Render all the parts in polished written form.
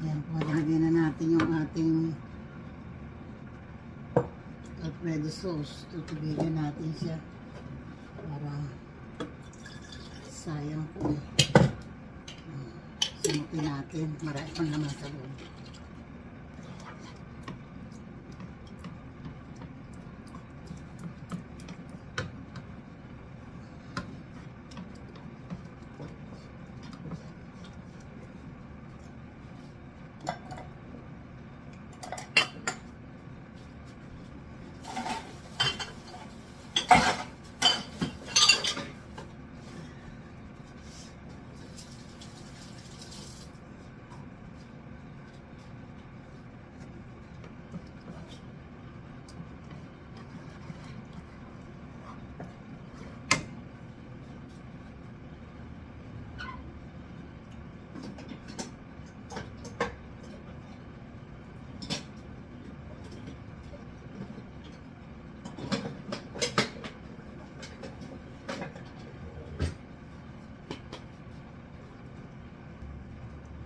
Ayan po, lagyan na natin yung ating Alfredo sauce. Tutubigan natin siya para sayang po. Simutin natin. Marami pang naman sa loob.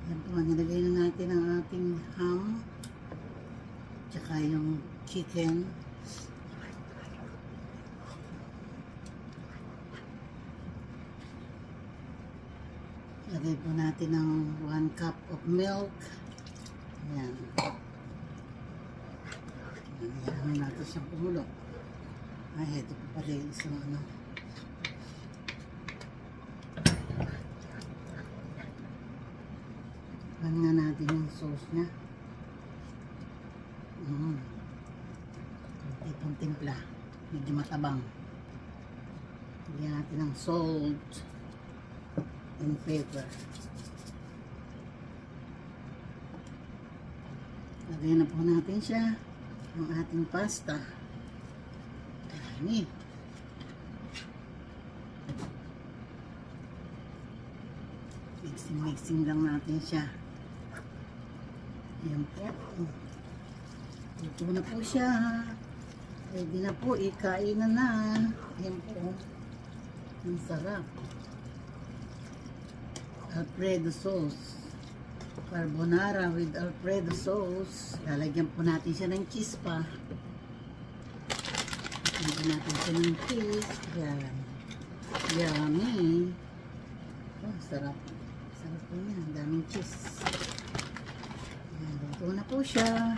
Yan po, nilagay na natin ang ating ham tsaka yung chicken. Lagay po natin ng 1 cup of milk. Ayan. Ayan natin siyang kumulo. Ay, ito po pala yung isang ano. Pan nga natin yung sauce niya. Itong timpla. Medyo matabang. Lagyan natin ng salt and pepper. Lagyan na po natin siya. Ang ating pasta. Dami. Mixing lang natin siya. Ayan po. Ito na po siya. Ready na po. Ikain na. Ayan po. Ang sarap. Alfredo sauce. Carbonara with Alfredo sauce. Lalagyan po natin siya ng cheese pa. Lalagyan natin siya ng cheese. Ayan. Yummy. Oh, sarap. Sarap po niya. Ang daming cheese. Ayan, luto na po siya.